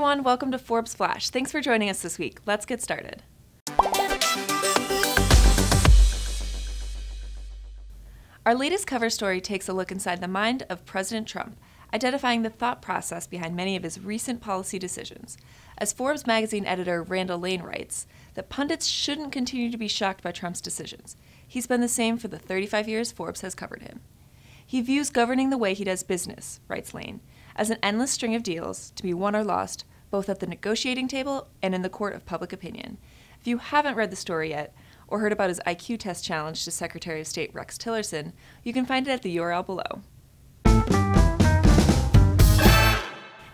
everyone, welcome to Forbes Flash. Thanks for joining us this week. Let's get started. Our latest cover story takes a look inside the mind of President Trump, identifying the thought process behind many of his recent policy decisions. As Forbes magazine editor Randall Lane writes, that pundits shouldn't continue to be shocked by Trump's decisions. He's been the same for the 35 years Forbes has covered him. He views governing the way he does business, writes Lane, as an endless string of deals to be won or lost, both at the negotiating table and in the court of public opinion. If you haven't read the story yet, or heard about his IQ test challenge to Secretary of State Rex Tillerson, you can find it at the URL below.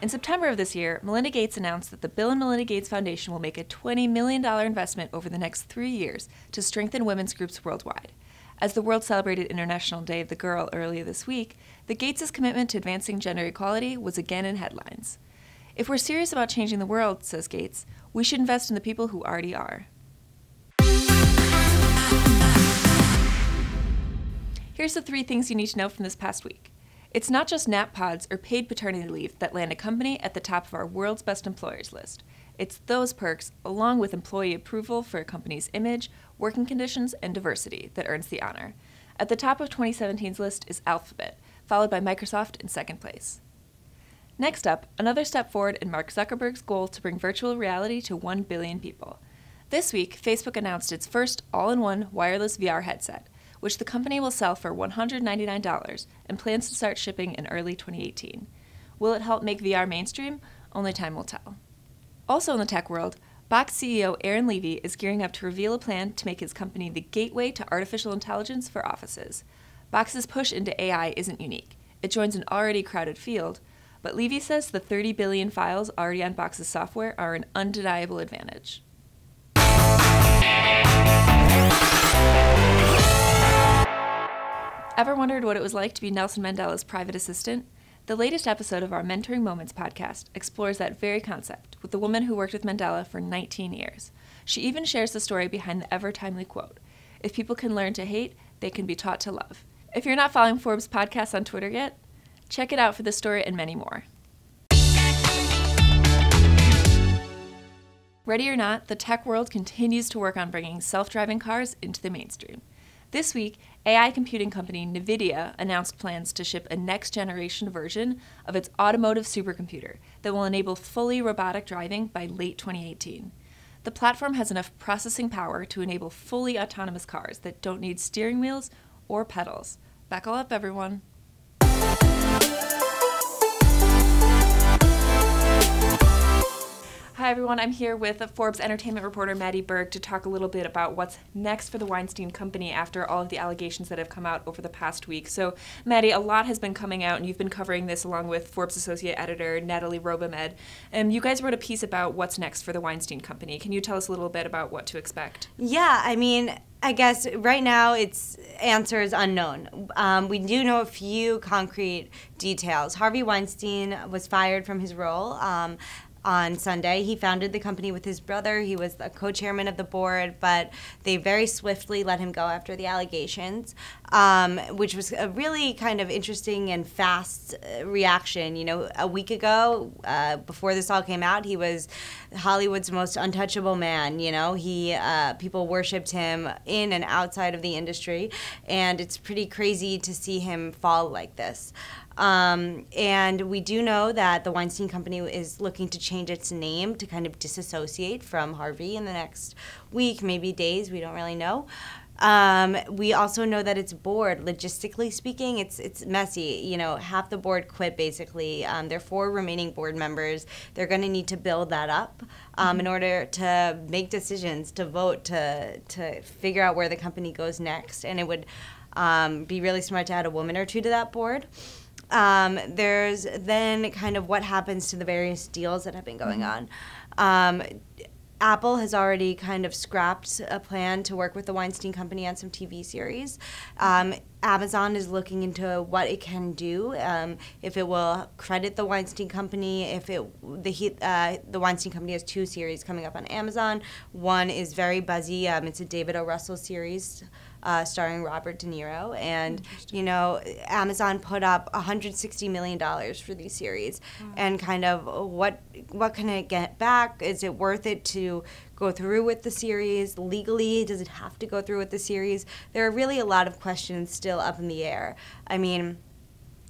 In September of this year, Melinda Gates announced that the Bill and Melinda Gates Foundation will make a $20 million investment over the next 3 years to strengthen women's groups worldwide. As the world celebrated International Day of the Girl earlier this week, the Gates' commitment to advancing gender equality was again in headlines. If we're serious about changing the world, says Gates, we should invest in the people who already are. Here's the 3 things you need to know from this past week. It's not just nap pods or paid paternity leave that land a company at the top of our world's best employers list. It's those perks, along with employee approval for a company's image, working conditions, and diversity, that earns the honor. At the top of 2017's list is Alphabet, followed by Microsoft in second place. Next up, another step forward in Mark Zuckerberg's goal to bring virtual reality to 1 billion people. This week, Facebook announced its first all-in-one wireless VR headset, which the company will sell for $199 and plans to start shipping in early 2018. Will it help make VR mainstream? Only time will tell. Also in the tech world, Box CEO Aaron Levie is gearing up to reveal a plan to make his company the gateway to artificial intelligence for offices. Box's push into AI isn't unique. It joins an already crowded field, but Levy says the 30 billion files already on Box's software are an undeniable advantage. Ever wondered what it was like to be Nelson Mandela's private assistant? The latest episode of our Mentoring Moments podcast explores that very concept with the woman who worked with Mandela for 19 years. She even shares the story behind the ever-timely quote, "If people can learn to hate, they can be taught to love." If you're not following Forbes Podcast on Twitter yet, check it out for this story and many more. Ready or not, the tech world continues to work on bringing self-driving cars into the mainstream. This week, AI computing company NVIDIA announced plans to ship a next-generation version of its automotive supercomputer that will enable fully robotic driving by late 2018. The platform has enough processing power to enable fully autonomous cars that don't need steering wheels or pedals. Buckle up, everyone. Hi everyone, I'm here with Forbes entertainment reporter Maddie Berg to talk a little bit about what's next for the Weinstein Company after all of the allegations that have come out over the past week. So Maddie, a lot has been coming out and you've been covering this along with Forbes associate editor Natalie Robomed. You guys wrote a piece about what's next for the Weinstein Company. Can you tell us a little bit about what to expect? Yeah, I mean, I guess right now it's answers unknown. We do know a few concrete details. Harvey Weinstein was fired from his role on Sunday. He founded the company with his brother. He was the co-chairman of the board, but they very swiftly let him go after the allegations, which was a really kind of interesting and fast reaction. You know, a week ago, before this all came out, he was Hollywood's most untouchable man. You know, people worshipped him in and outside of the industry, and it's pretty crazy to see him fall like this. And we do know that the Weinstein Company is looking to change its name to kind of disassociate from Harvey in the next week, maybe days, we don't really know. We also know that its board, logistically speaking, it's messy. You know, half the board quit basically. There are 4 remaining board members. They're going to need to build that up in order to make decisions, to vote, to figure out where the company goes next. And it would be really smart to add a woman or 2 to that board. There's then kind of what happens to the various deals that have been going on. Apple has already kind of scrapped a plan to work with the Weinstein Company on some TV series. Amazon is looking into what it can do, if it will credit the Weinstein Company. The Weinstein Company has 2 series coming up on Amazon. One is very buzzy. It's a David O. Russell series starring Robert De Niro. And, you know, Amazon put up $160 million for these series. And kind of what can it get back? Is it worth it to go through with the series? Legally, does it have to go through with the series? There are really a lot of questions still up in the air. I mean,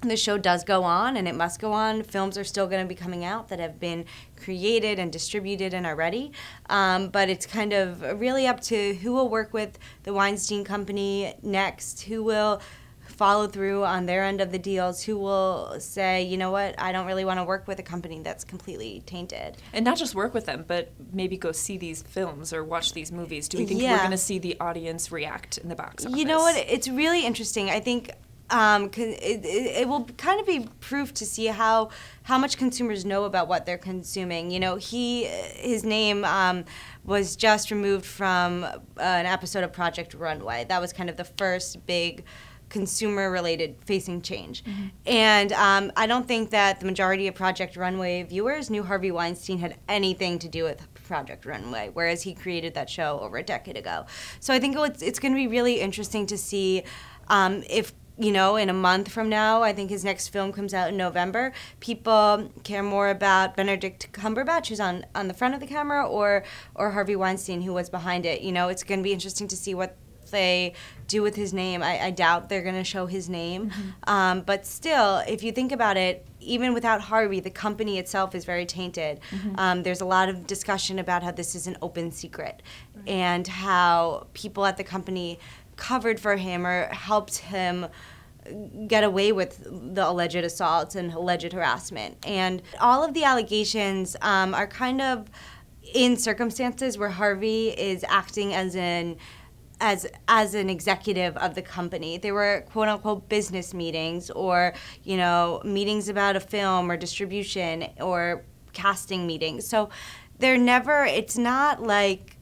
the show does go on, and it must go on. Films are still going to be coming out that have been created and distributed and are ready. But it's kind of really up to who will work with the Weinstein Company next, who will follow through on their end of the deals, who will say, you know what, I don't really want to work with a company that's completely tainted. And not just work with them, but maybe go see these films or watch these movies. Do we think we're going to see the audience react in the box office? You know what, it's really interesting. I think it will kind of be proof to see how much consumers know about what they're consuming. You know, his name was just removed from an episode of Project Runway. That was kind of the first big consumer-related facing change. And I don't think that the majority of Project Runway viewers knew Harvey Weinstein had anything to do with Project Runway, whereas he created that show over a decade ago. So I think it's going to be really interesting to see if, you know, in a month from now, I think his next film comes out in November, people care more about Benedict Cumberbatch, who's on the front of the camera, or Harvey Weinstein, who was behind it. You know, it's going to be interesting to see what they do with his name. I doubt they're going to show his name. But still, if you think about it, even without Harvey, the company itself is very tainted. There's a lot of discussion about how this is an open secret, and how people at the company covered for him or helped him get away with the alleged assaults and alleged harassment. And all of the allegations are kind of in circumstances where Harvey is acting as an executive of the company. They were quote unquote business meetings, or, you know, meetings about a film or distribution or casting meetings. So it's not like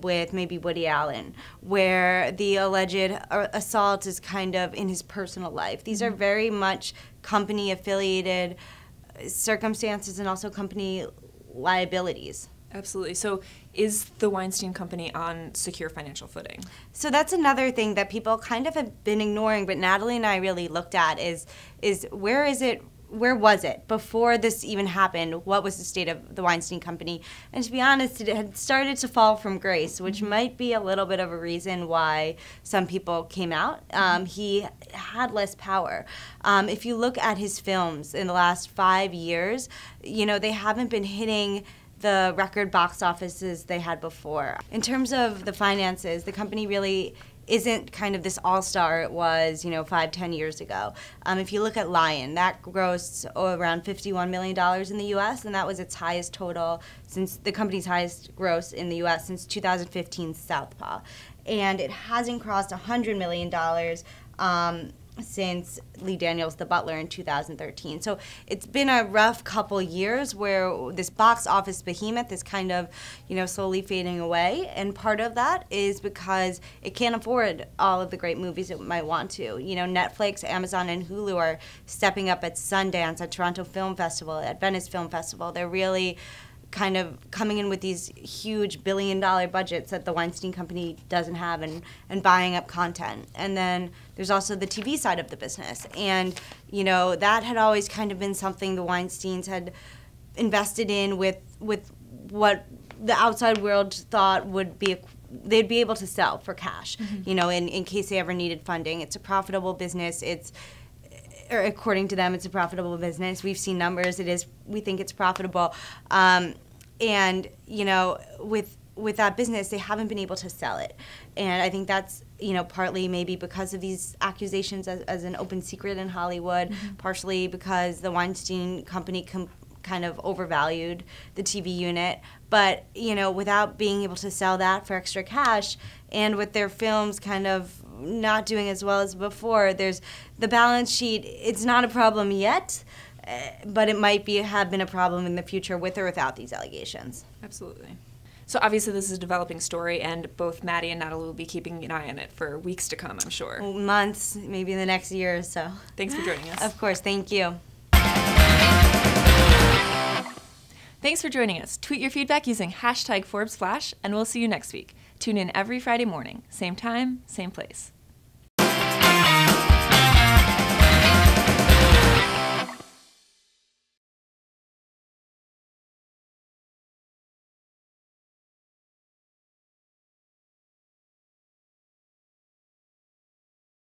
with maybe Woody Allen, where the alleged assault is kind of in his personal life. These are very much company affiliated circumstances and also company liabilities. Absolutely. So is the Weinstein Company on secure financial footing? So that's another thing that people kind of have been ignoring, but Natalie and I really looked at is where was it before this even happened? What was the state of the Weinstein Company? And to be honest, it had started to fall from grace, which might be a little bit of a reason why some people came out. He had less power. If you look at his films in the last 5 years, you know, they haven't been hitting the record box offices they had before. In terms of the finances, the company really isn't kind of this all-star it was, you know, 5-10 years ago. If you look at Lion, that grossed around $51 million in the U.S., and that was its highest total since the company's highest gross in the U.S. since 2015's Southpaw. And it hasn't crossed $100 million since Lee Daniels' The Butler in 2013. So it's been a rough couple years where this box office behemoth is kind of, you know, slowly fading away. And part of that is because it can't afford all of the great movies it might want to. You know, Netflix, Amazon, and Hulu are stepping up at Sundance, at Toronto Film Festival, at Venice Film Festival. They're really kind of coming in with these huge billion-dollar budgets that the Weinstein Company doesn't have, and buying up content. And then there's also the TV side of the business. And, you know, that had always kind of been something the Weinsteins had invested in with what the outside world thought they'd be able to sell for cash, you know, in case they ever needed funding. It's a profitable business. Or according to them, it's a profitable business. We've seen numbers. We think it's profitable. And, you know, with that business, they haven't been able to sell it. And I think that's, you know, partly maybe because of these accusations as an open secret in Hollywood, partially because the Weinstein Company kind of overvalued the TV unit. But, you know, without being able to sell that for extra cash, and with their films kind of not doing as well as before, there's the balance sheet. It's not a problem yet, but it might have been a problem in the future with or without these allegations. Absolutely. So obviously this is a developing story, and both Maddie and Natalie will be keeping an eye on it for weeks to come, I'm sure. Months, maybe in the next year or so. Thanks for joining us. Of course, thank you. Thanks for joining us. Tweet your feedback using #ForbesFlash, and we'll see you next week. Tune in every Friday morning, same time, same place.